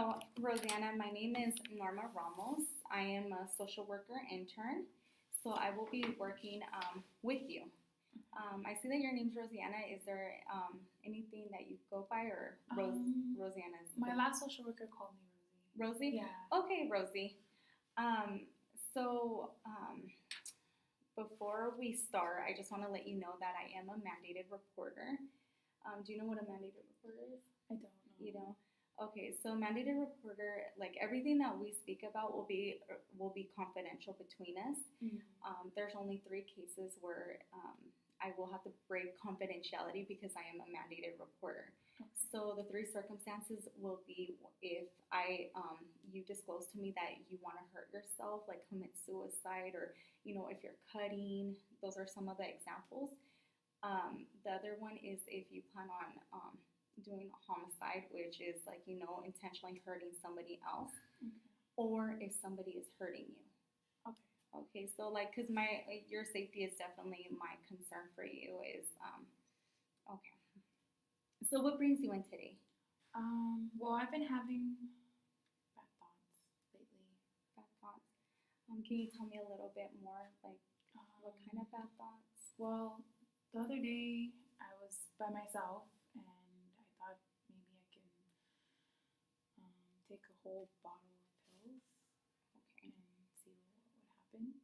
Hello, Rosanna. My name is Norma Ramos. I am a social worker intern, so I will be working with you. I see that your name's Rosanna. Is there anything that you go by, or Um, Rosanna's my last social worker called me Rosie? Rosie. Yeah. Okay, Rosie. Um, so before we start, I just want to let you know that I am a mandated reporter. Do you know what a mandated reporter is? I don't know. You know. Okay, so mandated reporter, like everything that we speak about will be confidential between us. Mm. There's only three cases where I will have to break confidentiality because I am a mandated reporter. Okay. So the three circumstances will be if you disclose to me that you want to hurt yourself, like commit suicide, or if you're cutting. Those are some of the examples. The other one is if you plan on doing a homicide, which is like, intentionally hurting somebody else, Okay. or if somebody is hurting you. Okay. Okay, so like, because your safety is definitely my concern for you is, okay. So what brings you in today? Well, I've been having bad thoughts lately. Bad thoughts. Can you tell me a little bit more, like what kind of bad thoughts? Well, the other day I was by myself and I thought maybe I can take a whole bottle of pills Okay. and see what would happen.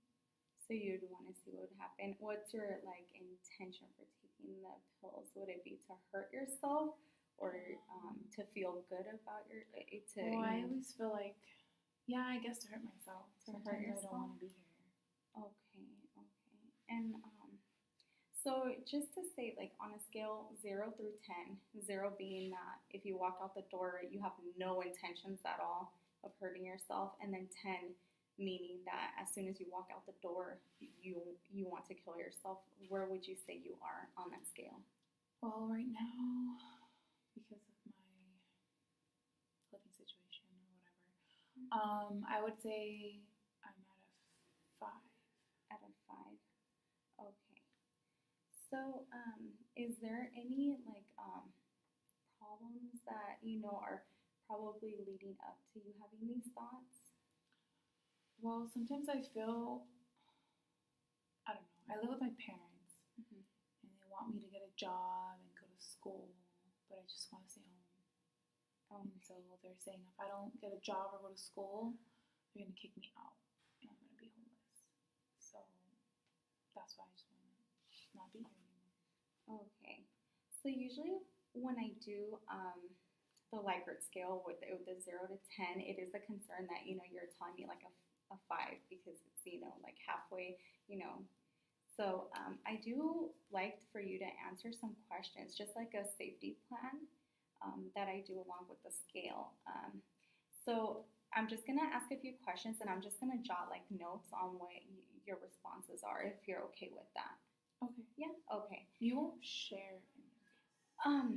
So you'd want to see what would happen. What's your like intention for taking the pills? Would it be to hurt yourself, or to feel good about Well, I always feel like, yeah, I guess to hurt myself. To hurt Sometimes I yourself? don't want to be here. Okay, okay. And so just to say, like on a scale 0 through 10, 0 being that if you walk out the door, you have no intentions at all of hurting yourself, and then 10 meaning that as soon as you walk out the door, you want to kill yourself. Where would you say you are on that scale? Well, right now, because of my living situation or whatever, I would say I'm at a 5. Out of 5. Okay. So, is there any like problems that are probably leading up to you having these thoughts? Well, sometimes I feel, I don't know, I live with my parents Mm-hmm. and they want me to get a job and go to school, but I just want to stay home. And so they're saying if I don't get a job or go to school, they're going to kick me out and I'm going to be homeless. So that's why I just want to not be here anymore. Okay. So usually when I do the Likert scale with the 0 to 10, it is a concern that you're telling me like a 5 because it's like halfway. You know. So I do like for you to answer some questions, just like a safety plan that I do along with the scale. So I'm just gonna ask a few questions, and I'm just gonna jot like notes on what your responses are, if you're okay with that. Okay. Yeah. Okay. You won't share any of this. Um,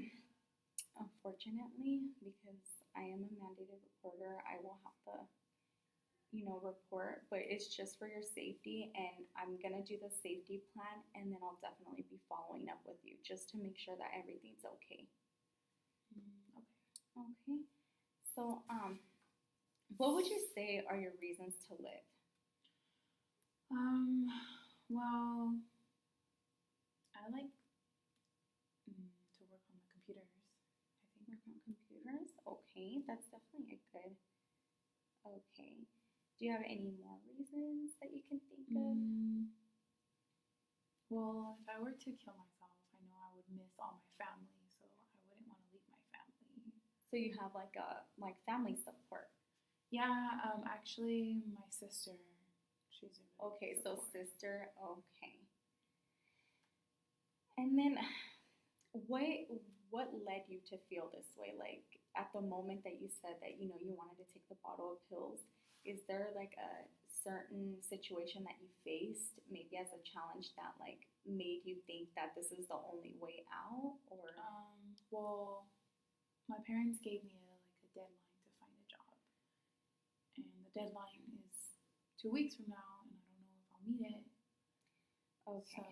Unfortunately, because I am a mandated reporter, I will have to, report, but it's just for your safety, and I'm gonna do the safety plan, and then I'll definitely be following up with you just to make sure that everything's okay. Okay. Okay. So, what would you say are your reasons to live? Um, well, I like to work on the computers, I think. Work on computers. Okay, that's definitely a good. Okay. Do you have any more reasons that you can think of? Well, if I were to kill myself, I know I would miss all my family, so I wouldn't want to leave my family. So you have like family support. Yeah, actually, my sister, she's a really Okay, good so support. sister. Okay. And then, what what led you to feel this way? Like at the moment that you said that you wanted to take the bottle of pills, is there like a certain situation that you faced, maybe as a challenge, that like made you think that this is the only way out, or? Well, my parents gave me like a deadline to find a job, and the deadline is 2 weeks from now, and I don't know if I'll meet it. Okay. So,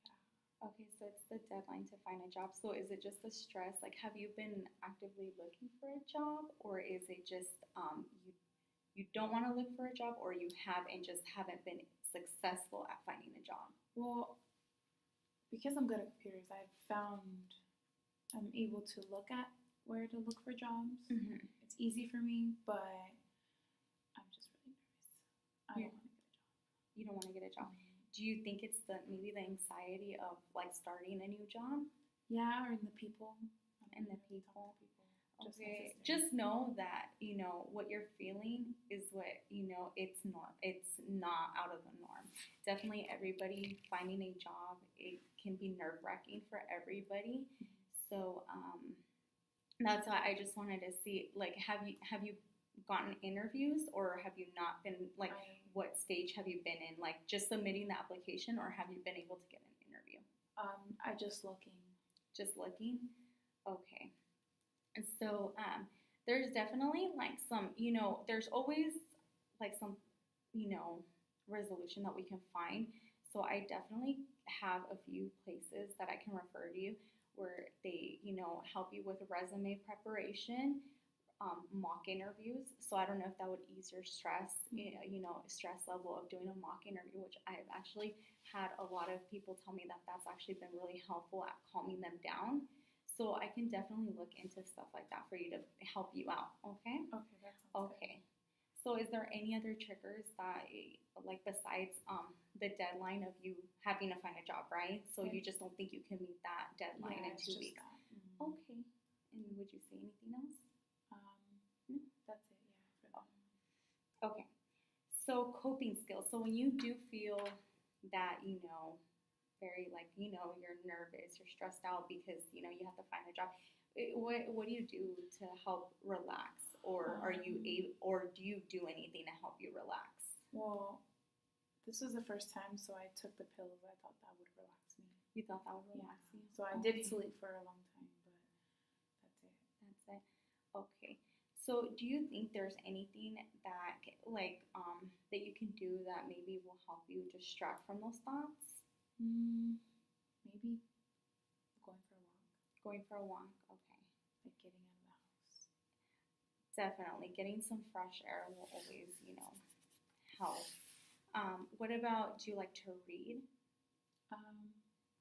yeah. Okay, so it's the deadline to find a job. So is it just the stress? Like, have you been actively looking for a job, or is it just you don't want to look for a job, or you have and just haven't been successful at finding a job? Well, because I'm good at computers, I've found I'm able to look at where to look for jobs. Mm-hmm. It's easy for me, but I'm just really nervous. You don't want to get a job. Mm-hmm. Do you think it's maybe the anxiety of like starting a new job Yeah, or in the people. and the people? Just my Okay, sister. just know that what you're feeling is what it's not out of the norm. Definitely, everybody finding a job, it can be nerve wracking for everybody. So that's why I just wanted to see, like, have you gotten interviews, or have you not been, like, what stage have you been in, like just submitting the application, or have you been able to get an interview? I just looking. Just looking. Okay. And so there's definitely like some, there's always like some, resolution that we can find. So I definitely have a few places that I can refer to you where they, help you with resume preparation, mock interviews. So I don't know if that would ease your stress, stress level of doing a mock interview, which I've actually had a lot of people tell me that that's actually been really helpful at calming them down. So I can definitely look into stuff like that for you to help you out. Okay. Okay, that sounds Okay. So is there any other triggers that, like, besides the deadline of you having to find a job, right? So you just don't think you can meet that good. deadline Yeah, in it's 2 just weeks? that. Mm-hmm. Okay. And would you say anything else? No? That's it. Yeah, for that. Okay. So coping skills. So when you do feel that, very like, you're nervous, you're stressed out because, you have to find a job, what do you do to help relax? Or are you or do you do anything to help you relax? Well, this was the first time, so I took the pills. I thought that would relax me. You thought that would relax you? So I Okay. did sleep for a long time, but that's it. That's it. Okay. So do you think there's anything that like that you can do that maybe will help you distract from those thoughts? Maybe going for a walk, Going for a walk. Okay. like getting out of the house. Definitely. Getting some fresh air will always, help. What about, do you like to read?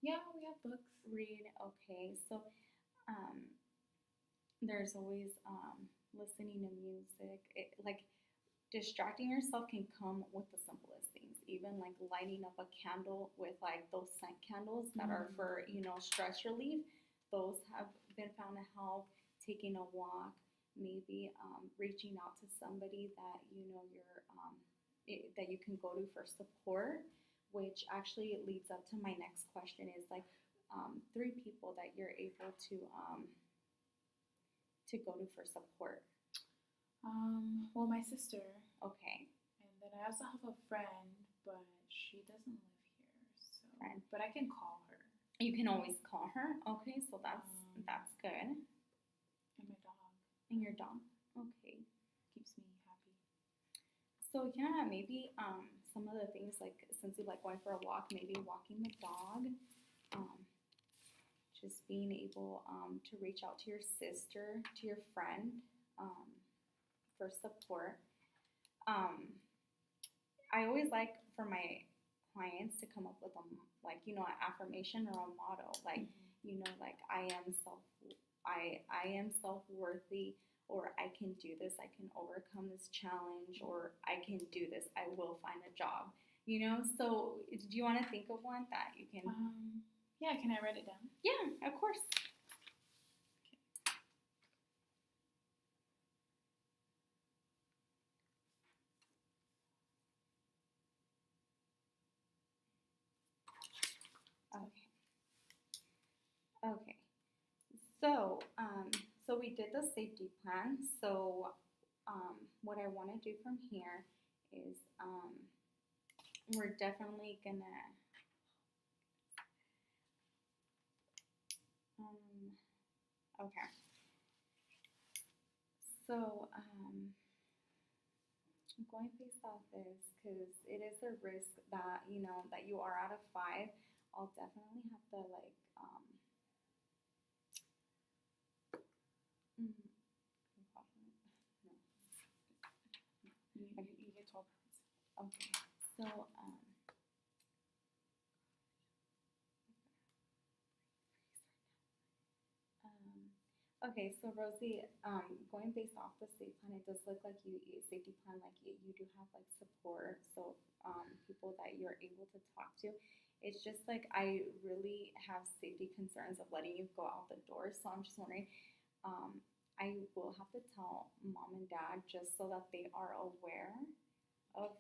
Yeah, we have books. Read. Okay. So there's always listening to music. Like, distracting yourself can come with the simplest things, even like lighting up a candle with like those scent candles that are for stress relief. Those have been found to help. Taking a walk, maybe reaching out to somebody that that you can go to for support, which actually leads up to my next question, is like 3 people that you're able to go to for support. Well, my sister, Okay. and then I also have a friend, but she doesn't live here, so. Friend. But I can call her. You can always call her. Okay, so that's good. And my dog. And your dog. Okay. Keeps me happy. So yeah, maybe some of the things, like, since you like going for a walk, maybe walking the dog, just being able to reach out to your sister, to your friend, for support. I always like for my clients to come up with an affirmation or a motto, like like I am self worthy, or I can do this, I can overcome this challenge, or I can do this, I will find a job. So do you want to think of one that you can? Yeah, can I write it down? Yeah, of course. Okay. Okay. So, so we did the safety plan. So, what I want to do from here is, we're definitely gonna, okay. So, I'm going based off this because it is a risk that, that you are out of 5. I'll definitely have to like mm, no. You get 12 points. Okay. So okay, so Rosie, going based off the safety plan, it does look like safety plan, like you do have like support, so people that you're able to talk to. It's just like I really have safety concerns of letting you go out the door, so I'm just wondering, I will have to tell mom and dad just so that they are aware of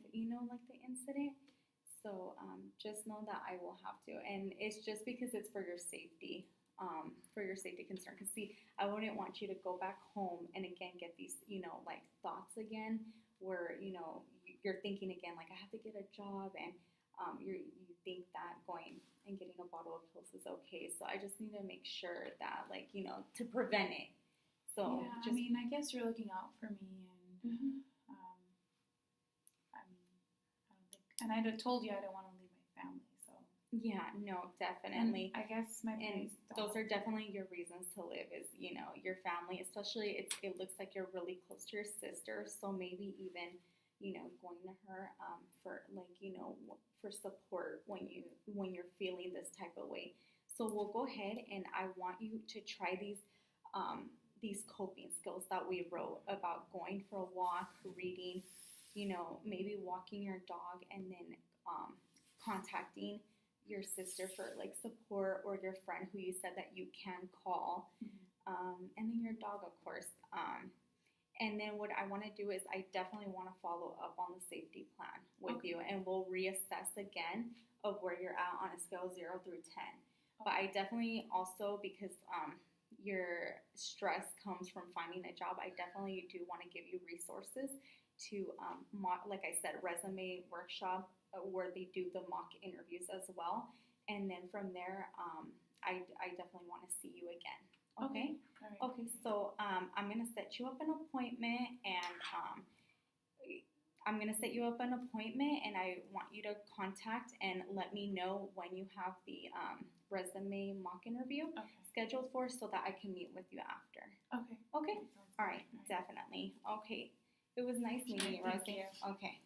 like the incident. So just know that I will have to, and it's just because it's for your safety concern. Because see, I wouldn't want you to go back home and again get these like thoughts again, where you're thinking again like I have to get a job, and you think that going and getting a bottle of pills is okay. So I just need to make sure that like to prevent it. So yeah, just, I mean, I guess you're looking out for me, and I mean, I don't think, and I told you I don't want to leave my family, so. yeah, no, definitely. And I guess my And parents those don't. are definitely your reasons to live is your family, especially it looks like you're really close to your sister, so maybe even going to her for like for support when you're feeling this type of way. So we'll go ahead and I want you to try these coping skills that we wrote about: going for a walk, reading, maybe walking your dog, and then contacting your sister for like support, or your friend who you said that you can call, and then your dog, of course. And then what I want to do is I definitely want to follow up on the safety plan with Okay. you, and we'll reassess again of where you're at on a scale 0 through 10. But I definitely also, because your stress comes from finding a job, I definitely do want to give you resources to, like I said, resume workshop, where they do the mock interviews as well. And then from there, I definitely want to see you again. Okay? All right. Okay, so I'm gonna set you up an appointment, and I want you to contact and let me know when you have the resume mock interview Okay. scheduled for, so that I can meet with you after. Okay. Okay? Sounds All good. right, definitely. Okay, it was nice meeting you, Thank Rosie. you. Okay.